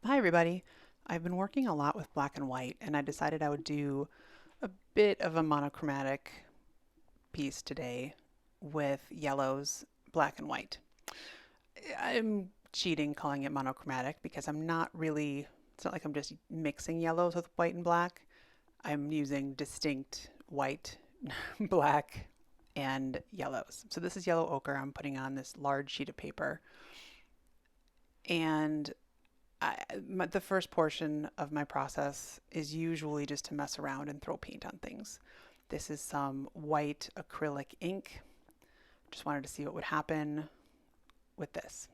Hi everybody. I've been working a lot with black and white and I decided I would do a bit of a monochromatic piece today with yellows, black and white. I'm cheating calling it monochromatic because I'm not really, it's not like I'm just mixing yellows with white and black. I'm using distinct white, black, and yellows. So this is yellow ochre I'm putting on this large sheet of paper. And the first portion of my process is usually just to mess around and throw paint on things. This is some white acrylic ink. Just wanted to see what would happen with this.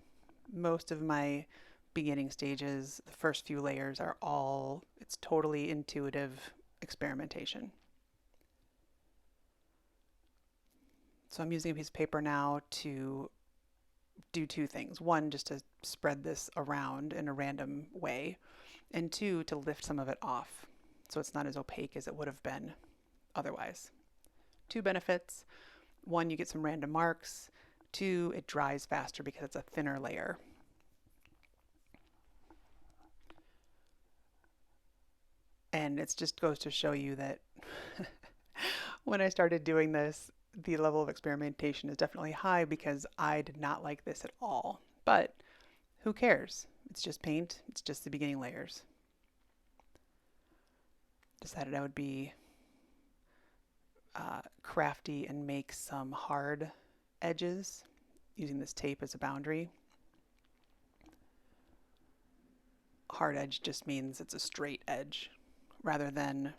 Most of my beginning stages, the first few layers are all, it's totally intuitive experimentation. So I'm using a piece of paper now to do two things. One, just to spread this around in a random way, and two, to lift some of it off so it's not as opaque as it would have been otherwise. Two benefits. One, you get some random marks. Two, it dries faster because it's a thinner layer. And it just goes to show you that when I started doing this, the level of experimentation is definitely high because I did not like this at all. But who cares? It's just paint, it's just the beginning layers. Decided I would be crafty and make some hard edges using this tape as a boundary. Hard edge just means it's a straight edge rather than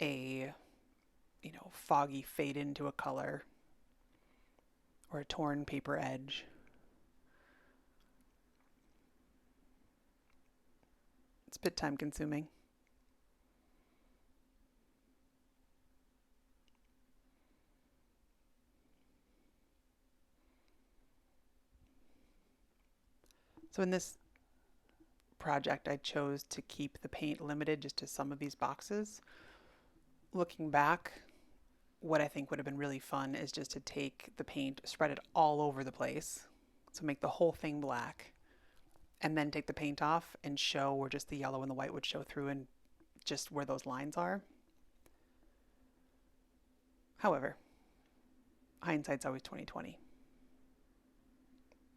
a, foggy fade into a color or a torn paper edge. It's a bit time consuming. So in this project, I chose to keep the paint limited just to some of these boxes. Looking back, what I think would have been really fun is just to take the paint, spread it all over the place, so make the whole thing black, and then take the paint off and show where just the yellow and the white would show through and just where those lines are. However, hindsight's always 2020.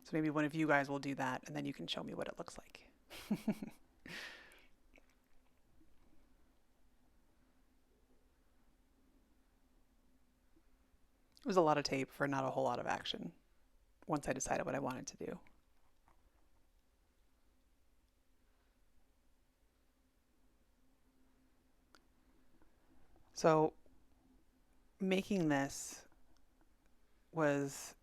So maybe one of you guys will do that and then you can show me what it looks like. It was a lot of tape for not a whole lot of action once I decided what I wanted to do. So making this was,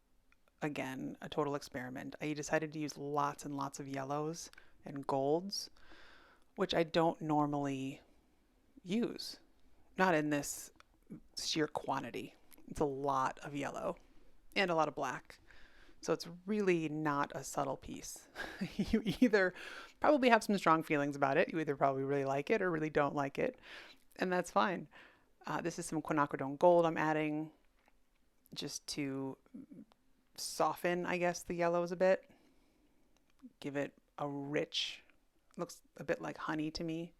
again, a total experiment. I decided to use lots and lots of yellows and golds, which I don't normally use, not in this sheer quantity. It's a lot of yellow and a lot of black. So it's really not a subtle piece. You either probably have some strong feelings about it, you either probably really like it or really don't like it, and that's fine. This is some quinacridone gold I'm adding just to soften, I guess, the yellows a bit. Give it a rich, looks a bit like honey to me.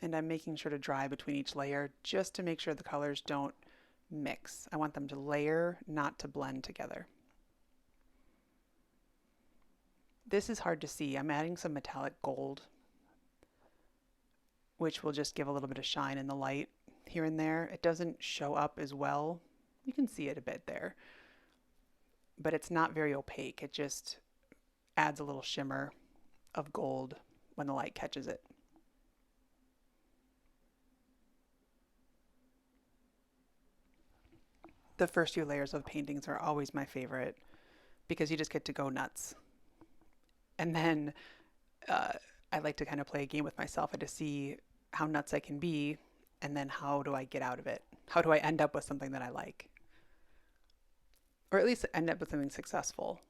And I'm making sure to dry between each layer just to make sure the colors don't mix. I want them to layer, not to blend together. This is hard to see. I'm adding some metallic gold, which will just give a little bit of shine in the light here and there. It doesn't show up as well. You can see it a bit there, but it's not very opaque. It just adds a little shimmer of gold when the light catches it. The first few layers of paintings are always my favorite because you just get to go nuts. And then uh, I like to kind of play a game with myself and to see how nuts I can be, and then how do I get out of it? How do I end up with something that I like? Or at least end up with something successful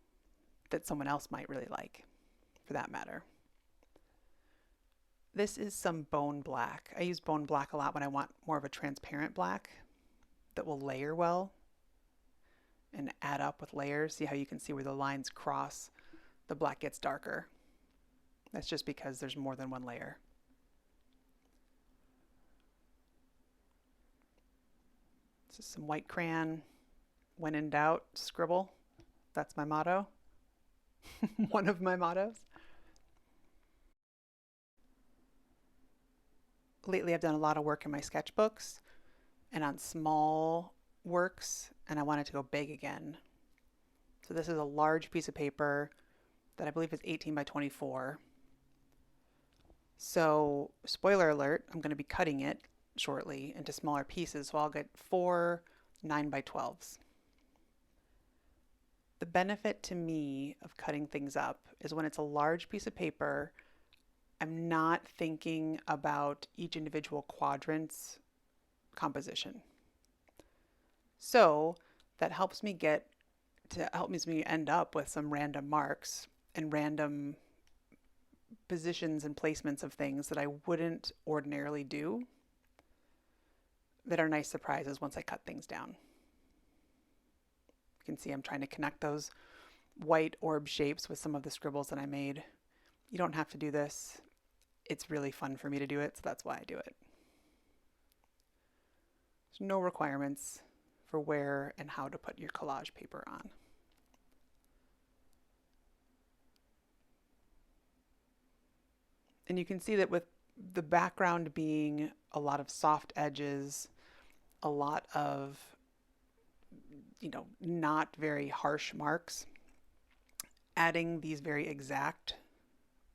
that someone else might really like, for that matter. This is some bone black. I use bone black a lot when I want more of a transparent black that will layer well and add up with layers. See how you can see where the lines cross, the black gets darker. That's just because there's more than one layer. This is some white crayon. When in doubt, scribble. That's my motto. One of my mottos. Lately I've done a lot of work in my sketchbooks and on small works, and I wanted to go big again. So this is a large piece of paper that I believe is 18 by 24. So spoiler alert, I'm going to be cutting it shortly into smaller pieces, so I'll get 4 9 by 12s. The benefit to me of cutting things up is when it's a large piece of paper, I'm not thinking about each individual quadrant's composition. So that helps me end up with some random marks and random positions and placements of things that I wouldn't ordinarily do that are nice surprises once I cut things down. You can see I'm trying to connect those white orb shapes with some of the scribbles that I made. You don't have to do this. It's really fun for me to do it, so that's why I do it. There's no requirements for where and how to put your collage paper on. And you can see that with the background being a lot of soft edges, a lot of, not very harsh marks, adding these very exact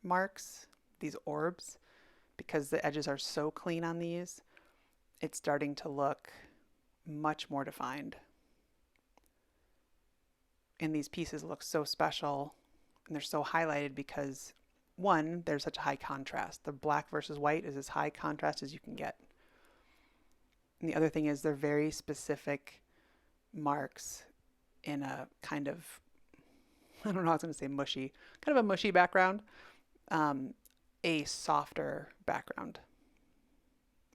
marks, these orbs, because the edges are so clean on these, it's starting to look much more defined. And these pieces look so special, and they're so highlighted because, one, there's such a high contrast. The black versus white is as high contrast as you can get. And the other thing is they're very specific marks in a kind of, I don't know, I was going to say mushy, kind of a mushy background, a softer background,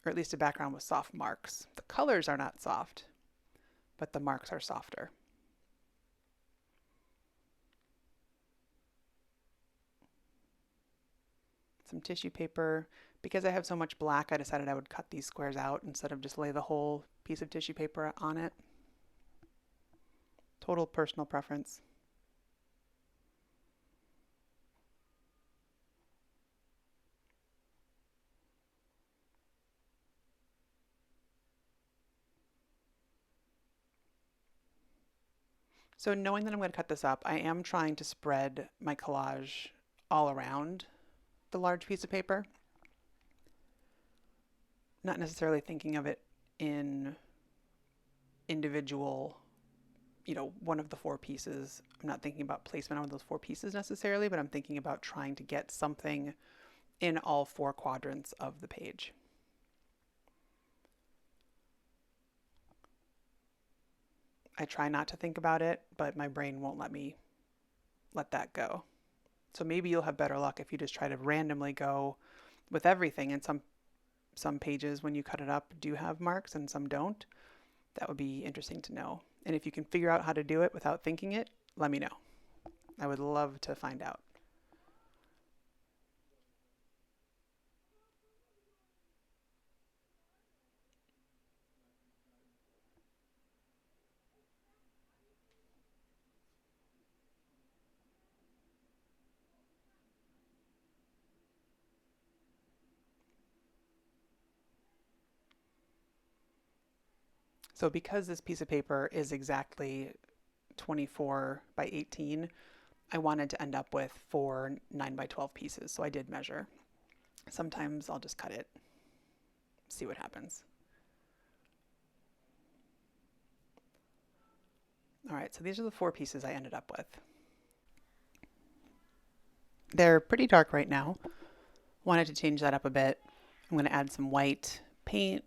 or at least a background with soft marks. The colors are not soft, but the marks are softer. Some tissue paper. Because I have so much black, I decided I would cut these squares out instead of just lay the whole piece of tissue paper on it. Total personal preference. So knowing that I'm going to cut this up, I am trying to spread my collage all around the large piece of paper. Not necessarily thinking of it in individual, one of the 4 pieces. I'm not thinking about placement on those 4 pieces necessarily, but I'm thinking about trying to get something in all 4 quadrants of the page. I try not to think about it, but my brain won't let me let that go. So maybe you'll have better luck if you just try to randomly go with everything. And some pages, when you cut it up, do have marks and some don't. That would be interesting to know. And if you can figure out how to do it without thinking it, let me know. I would love to find out. So because this piece of paper is exactly 24 by 18, I wanted to end up with 4 9 by 12 pieces. So I did measure. Sometimes I'll just cut it, see what happens. All right, so these are the 4 pieces I ended up with. They're pretty dark right now. Wanted to change that up a bit. I'm going to add some white paint,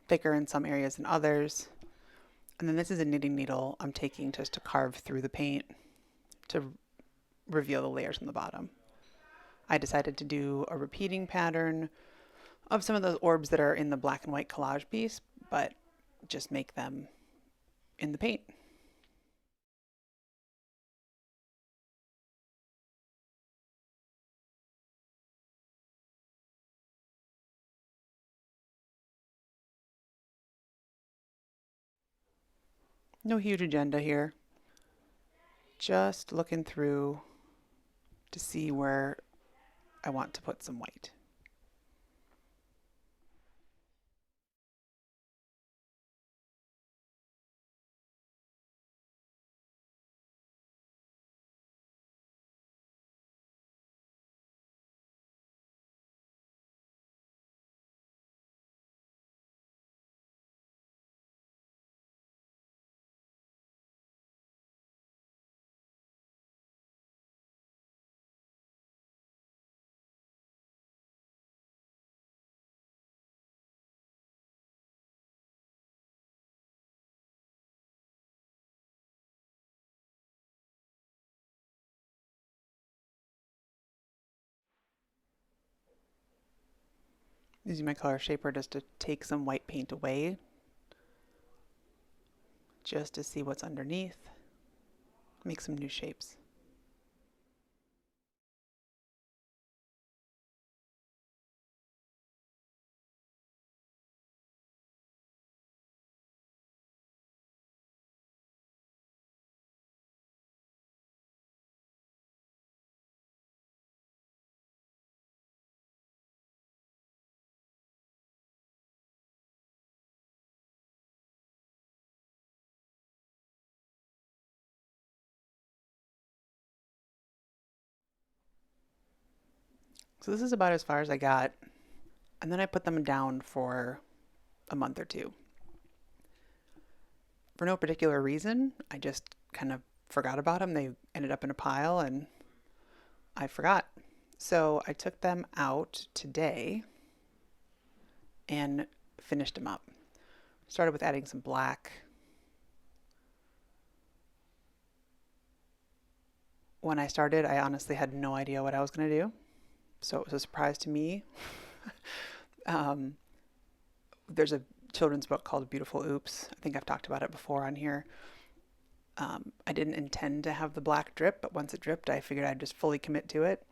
thicker in some areas than others. And then this is a knitting needle I'm taking just to carve through the paint to reveal the layers on the bottom. I decided to do a repeating pattern of some of those orbs that are in the black and white collage piece, but just make them in the paint. No huge agenda here. Just looking through to see where I want to put some white. Using my color shaper just to take some white paint away, just to see what's underneath, make some new shapes. So this is about as far as I got, and then I put them down for a month or two. For no particular reason, I just kind of forgot about them. They ended up in a pile and I forgot. So I took them out today and finished them up. Started with adding some black. When I started, I honestly had no idea what I was going to do. So it was a surprise to me. There's a children's book called Beautiful Oops. I think I've talked about it before on here. I didn't intend to have the black drip, but once it dripped, I figured I'd just fully commit to it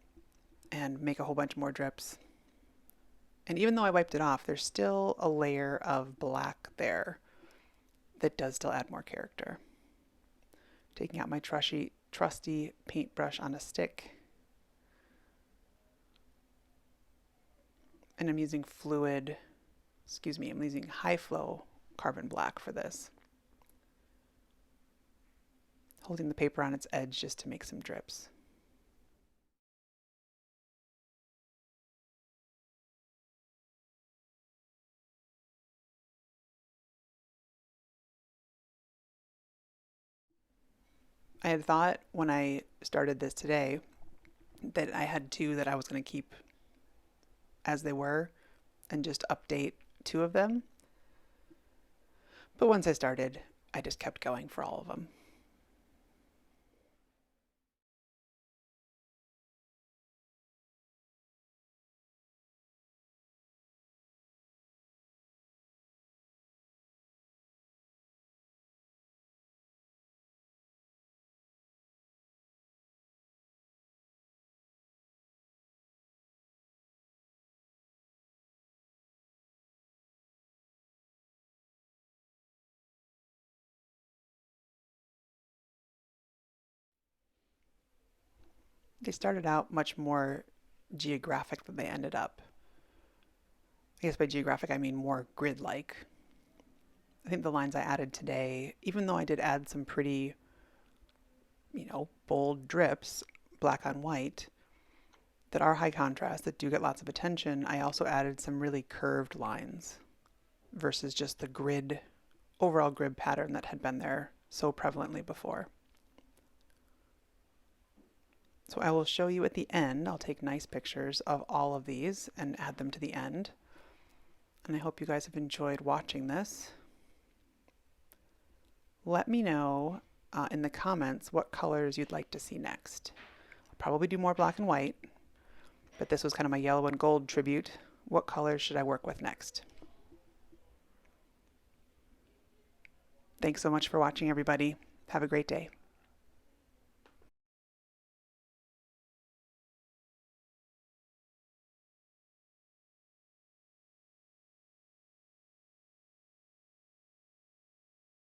and make a whole bunch more drips. And even though I wiped it off, there's still a layer of black there that does still add more character. Taking out my trusty paintbrush on a stick. And I'm using I'm using high flow carbon black for this. Holding the paper on its edge just to make some drips. I had thought when I started this today that I had two that I was going to keep as they were and just update two of them. But once I started, I just kept going for all of them. They started out much more geographic than they ended up. I guess by geographic I mean more grid-like. I think the lines I added today, even though I did add some pretty, bold drips, black on white, that are high contrast, that do get lots of attention, I also added some really curved lines versus just the overall grid pattern that had been there so prevalently before. So I will show you at the end. I'll take nice pictures of all of these and add them to the end. And I hope you guys have enjoyed watching this. Let me know in the comments what colors you'd like to see next. I'll probably do more black and white, but this was kind of my yellow and gold tribute. What colors should I work with next? Thanks so much for watching, everybody. Have a great day.